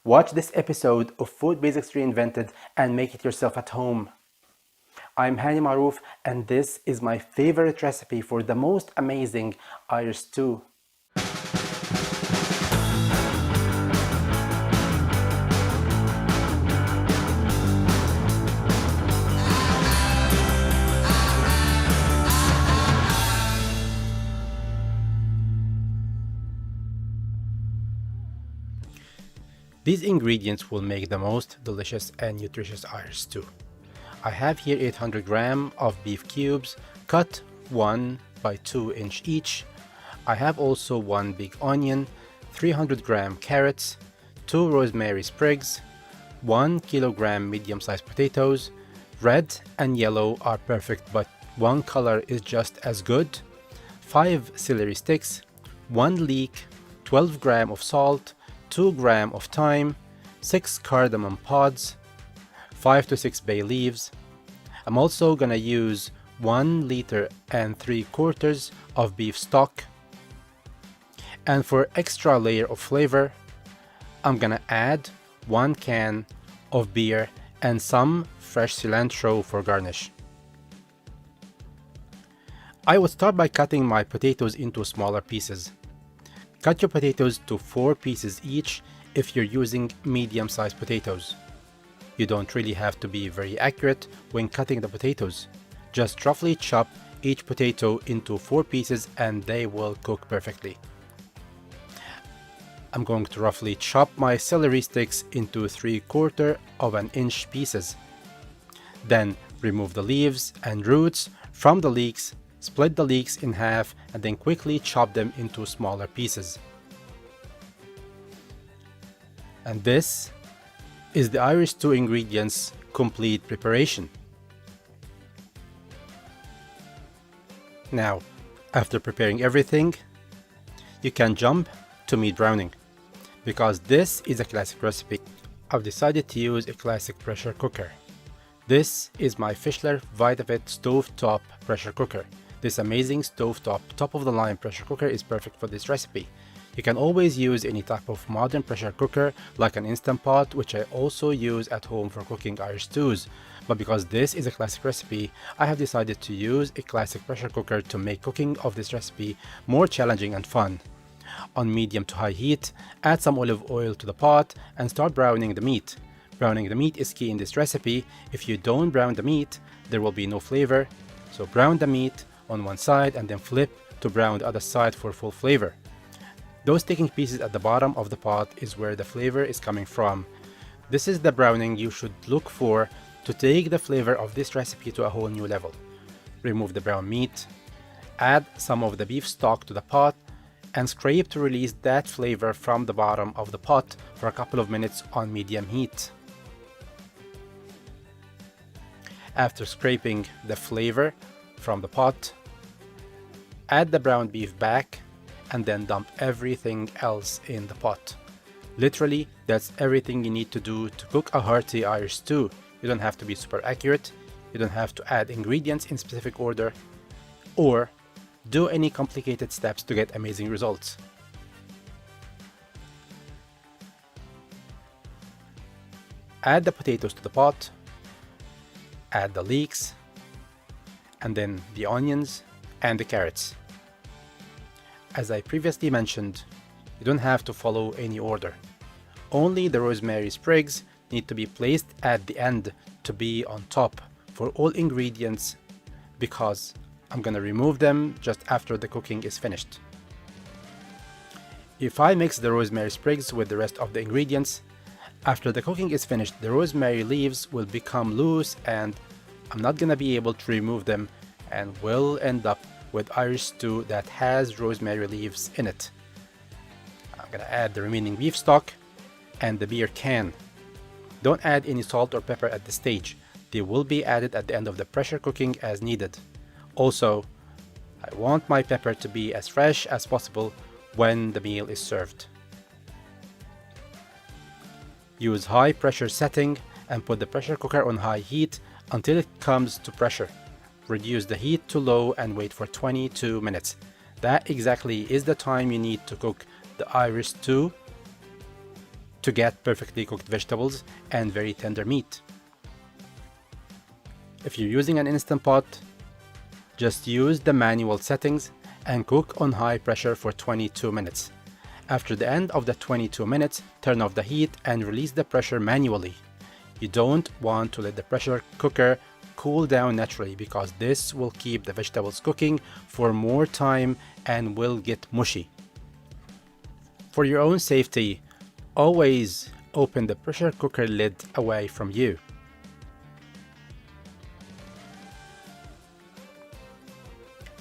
Watch this episode of Food Basics Reinvented and make it yourself at home. I'm Hani Maroof, and this is my favorite recipe for the most amazing Irish stew. These ingredients will make the most delicious and nutritious Irish stew. I have here 800 grams of beef cubes, cut 1 by 2 inch each. I have also 1 big onion, 300 gram carrots, 2 rosemary sprigs, 1 kilogram medium-sized potatoes. Red and yellow are perfect, but one color is just as good. 5 celery sticks, 1 leek, 12 gram of salt, 2 gram of thyme, 6 cardamom pods, 5 to 6 bay leaves. I'm also gonna use 1 liter and 3/4 of beef stock. And for extra layer of flavor, I'm gonna add 1 can of beer and some fresh cilantro for garnish. I would start by cutting my potatoes into smaller pieces. Cut your potatoes to 4 pieces each if you're using medium-sized potatoes. You don't really have to be very accurate when cutting the potatoes. Just roughly chop each potato into 4 pieces and they will cook perfectly. I'm going to roughly chop my celery sticks into 3/4 of an inch pieces. Then remove the leaves and roots from the leeks. Split the leeks in half and then quickly chop them into smaller pieces. And this is the Irish stew ingredients complete preparation. Now, after preparing everything, you can jump to meat browning. Because this is a classic recipe, I've decided to use a classic pressure cooker. This is my Fischler Vitavit stovetop pressure cooker. This amazing stovetop, top-of-the-line pressure cooker is perfect for this recipe. You can always use any type of modern pressure cooker like an Instant Pot, which I also use at home for cooking Irish stews. But because this is a classic recipe, I have decided to use a classic pressure cooker to make cooking of this recipe more challenging and fun. On medium to high heat, add some olive oil to the pot and start browning the meat. Browning the meat is key in this recipe. If you don't brown the meat, there will be no flavor. So brown the meat on one side and then flip to brown the other side for full flavor. Those sticking pieces at the bottom of the pot is where the flavor is coming from. This is the browning you should look for to take the flavor of this recipe to a whole new level. Remove the brown meat, add some of the beef stock to the pot and scrape to release that flavor from the bottom of the pot for a couple of minutes on medium heat. After scraping the flavor from the pot, add the brown beef back and then dump everything else in the pot. Literally, that's everything you need to do to cook a hearty Irish stew. You don't have to be super accurate, you don't have to add ingredients in specific order, or do any complicated steps to get amazing results. Add the potatoes to the pot, add the leeks, and then the onions and the carrots. As I previously mentioned, you don't have to follow any order. Only the rosemary sprigs need to be placed at the end to be on top for all ingredients, because I'm gonna remove them just after the cooking is finished. If I mix the rosemary sprigs with the rest of the ingredients, after the cooking is finished, the rosemary leaves will become loose and I'm not gonna be able to remove them and will end up with Irish stew that has rosemary leaves in it. I'm gonna add the remaining beef stock and the beer can. Don't add any salt or pepper at this stage. They will be added at the end of the pressure cooking as needed. Also, I want my pepper to be as fresh as possible when the meal is served. Use high pressure setting and put the pressure cooker on high heat until it comes to pressure. Reduce the heat to low and wait for 22 minutes. That exactly is the time you need to cook the Irish stew to get perfectly cooked vegetables and very tender meat. If you're using an Instant Pot, just use the manual settings and cook on high pressure for 22 minutes. After the end of the 22 minutes, turn off the heat and release the pressure manually. You don't want to let the pressure cooker cool down naturally, because this will keep the vegetables cooking for more time and will get mushy. For your own safety, always open the pressure cooker lid away from you.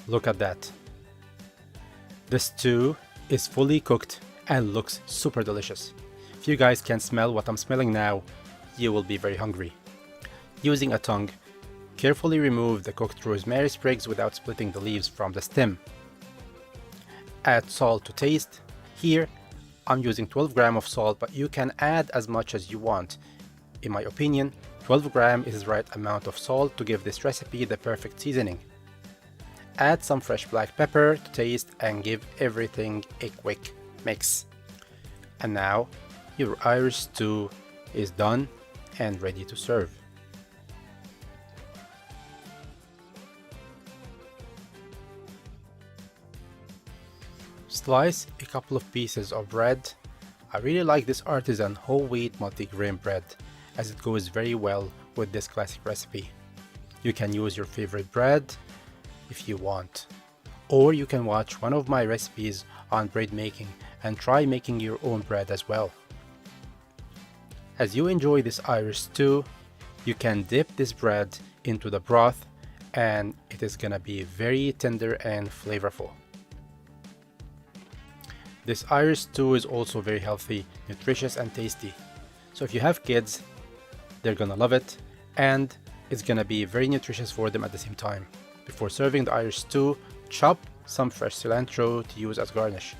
Look at that. The stew is fully cooked and looks super delicious. If you guys can smell what I'm smelling now, you will be very hungry. Using a tongue, carefully remove the cooked rosemary sprigs without splitting the leaves from the stem. Add salt to taste. Here, I'm using 12 grams of salt, but you can add as much as you want. In my opinion, 12 grams is the right amount of salt to give this recipe the perfect seasoning. Add some fresh black pepper to taste and give everything a quick mix. And now, your Irish stew is done and ready to serve. Slice a couple of pieces of bread. I really like this artisan whole wheat multigrain bread, as it goes very well with this classic recipe. You can use your favorite bread if you want, or you can watch one of my recipes on bread making and try making your own bread as well. As you enjoy this Irish stew, you can dip this bread into the broth and it is gonna be very tender and flavorful. This Irish stew is also very healthy, nutritious and tasty. So if you have kids, they're gonna love it, and it's gonna be very nutritious for them at the same time. Before serving the Irish stew, chop some fresh cilantro to use as garnish.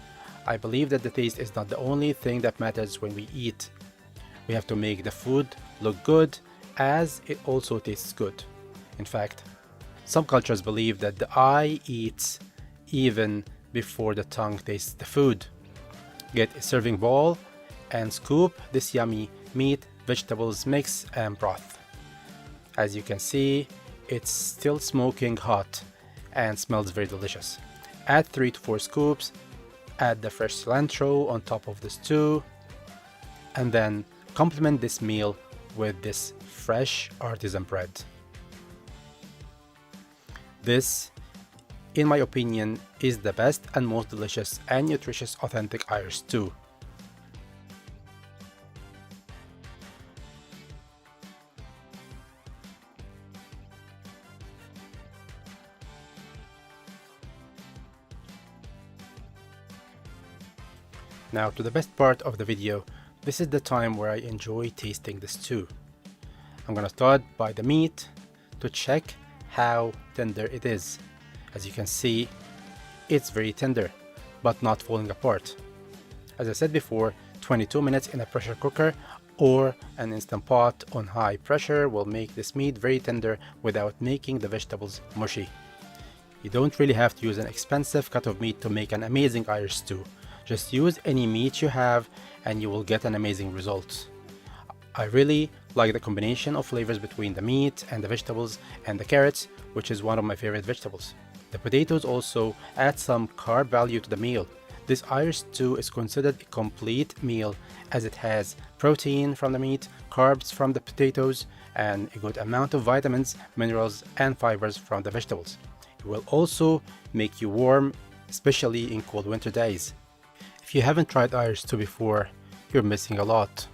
I believe that the taste is not the only thing that matters when we eat. We have to make the food look good, as it also tastes good. In fact, some cultures believe that the eye eats even before the tongue tastes the food. Get a serving bowl and scoop this yummy meat, vegetables mix and broth. As you can see, it's still smoking hot and smells very delicious. Add 3 to 4 scoops, add the fresh cilantro on top of the stew, and then complement this meal with this fresh artisan bread. This, in my opinion, is the best and most delicious and nutritious authentic Irish stew. Now to the best part of the video. This is the time where I enjoy tasting the stew. I'm gonna start by the meat to check how tender it is. As you can see, it's very tender, but not falling apart. As I said before, 22 minutes in a pressure cooker or an Instant Pot on high pressure will make this meat very tender without making the vegetables mushy. You don't really have to use an expensive cut of meat to make an amazing Irish stew. Just use any meat you have and you will get an amazing result. I really like the combination of flavors between the meat and the vegetables and the carrots, which is one of my favorite vegetables. The potatoes also add some carb value to the meal. This Irish stew is considered a complete meal as it has protein from the meat, carbs from the potatoes, and a good amount of vitamins, minerals, and fibers from the vegetables. It will also make you warm, especially in cold winter days. If you haven't tried Irish stew before, you're missing a lot.